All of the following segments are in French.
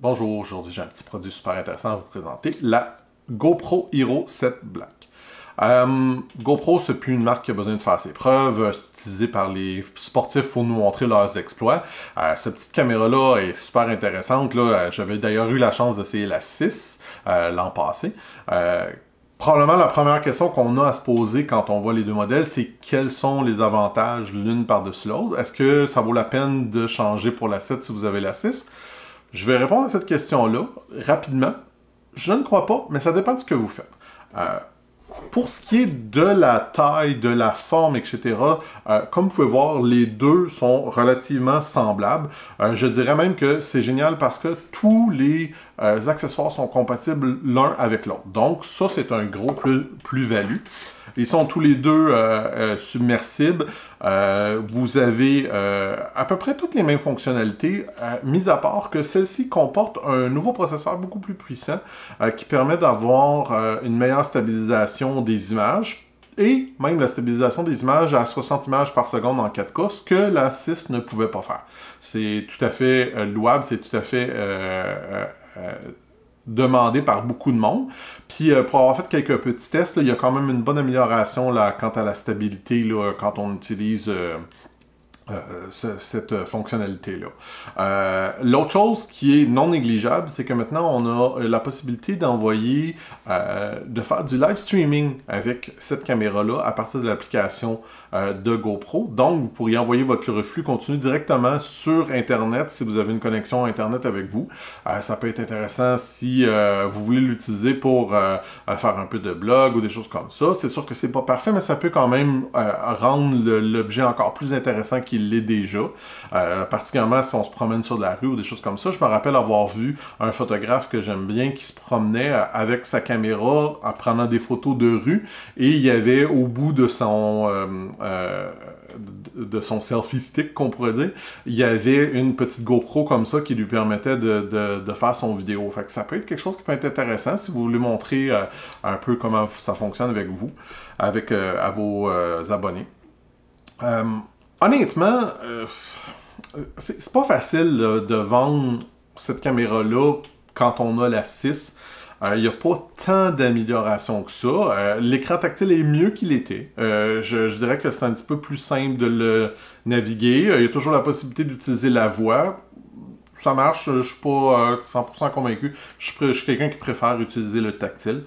Bonjour, aujourd'hui j'ai un petit produit super intéressant à vous présenter, la GoPro Hero 7 Black. GoPro, c'est plus une marque qui a besoin de faire ses preuves, c'est utilisé par les sportifs pour nous montrer leurs exploits. Cette petite caméra-là est super intéressante. J'avais d'ailleurs eu la chance d'essayer la 6 l'an passé. Probablement la première question qu'on a à se poser quand on voit les deux modèles, c'est quels sont les avantages l'une par-dessus l'autre? Est-ce que ça vaut la peine de changer pour la 7 si vous avez la 6? Je vais répondre à cette question-là rapidement. Je ne crois pas, mais ça dépend de ce que vous faites. Pour ce qui est de la taille, de la forme, etc., comme vous pouvez voir, les deux sont relativement semblables. Je dirais même que c'est génial parce que tous les accessoires sont compatibles l'un avec l'autre. Donc ça, c'est un gros plus-value. Ils sont tous les deux submersibles. Vous avez à peu près toutes les mêmes fonctionnalités, mis à part que celle-ci comporte un nouveau processeur beaucoup plus puissant qui permet d'avoir une meilleure stabilisation des images et même la stabilisation des images à 60 images par seconde en 4K, ce que la 6 ne pouvait pas faire. C'est tout à fait louable, c'est tout à fait demandé par beaucoup de monde. Puis pour avoir fait quelques petits tests, il y a quand même une bonne amélioration là, quant à la stabilité là, quand on utilise cette fonctionnalité-là. L'autre chose qui est non négligeable, c'est que maintenant on a la possibilité d'envoyer, de faire du live streaming avec cette caméra-là à partir de l'application de GoPro. Donc, vous pourriez envoyer votre flux continu directement sur Internet si vous avez une connexion Internet avec vous. Ça peut être intéressant si vous voulez l'utiliser pour faire un peu de blog ou des choses comme ça. C'est sûr que c'est pas parfait, mais ça peut quand même rendre l'objet encore plus intéressant qu'il l'est déjà. Particulièrement si on se promène sur de la rue ou des choses comme ça. Je me rappelle avoir vu un photographe que j'aime bien qui se promenait avec sa caméra en prenant des photos de rue et il y avait au bout de son selfie stick, qu'on pourrait dire, il y avait une petite GoPro comme ça qui lui permettait de faire son vidéo. Fait que ça peut être quelque chose qui peut être intéressant si vous voulez montrer un peu comment ça fonctionne avec vous, à vos abonnés. Honnêtement, c'est pas facile là, de vendre cette caméra-là quand on a la 6. Il n'y a pas tant d'amélioration que ça. L'écran tactile est mieux qu'il était. Je dirais que c'est un petit peu plus simple de le naviguer. Il y a toujours la possibilité d'utiliser la voix. Ça marche, je ne suis pas 100% convaincu. Je suis quelqu'un qui préfère utiliser le tactile.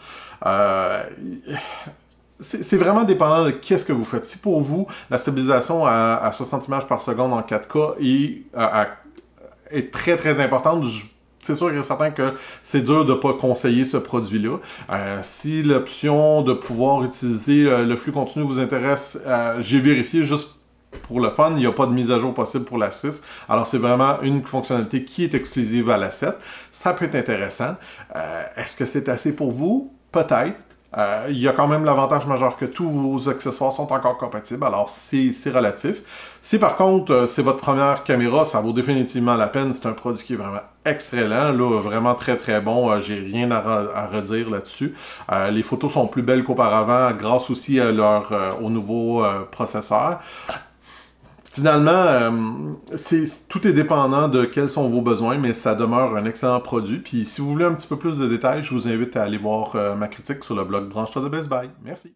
C'est vraiment dépendant de qu'est-ce que vous faites. Si pour vous, la stabilisation à 60 images par seconde en 4K est très très importante, c'est sûr et certain que c'est dur de ne pas conseiller ce produit-là. Si l'option de pouvoir utiliser le flux continu vous intéresse, j'ai vérifié juste pour le fun, il n'y a pas de mise à jour possible pour la 6. Alors c'est vraiment une fonctionnalité qui est exclusive à la 7. Ça peut être intéressant. Est-ce que c'est assez pour vous? Peut-être. Il y a quand même l'avantage majeur que tous vos accessoires sont encore compatibles, alors c'est relatif. Si par contre c'est votre première caméra, ça vaut définitivement la peine, c'est un produit qui est vraiment excellent, là, vraiment très très bon, j'ai rien à redire là-dessus. Les photos sont plus belles qu'auparavant grâce aussi à au nouveau processeur. Finalement, tout est dépendant de quels sont vos besoins, mais ça demeure un excellent produit. Puis si vous voulez un petit peu plus de détails, je vous invite à aller voir ma critique sur le blog Branche-toi de Best Buy. Merci!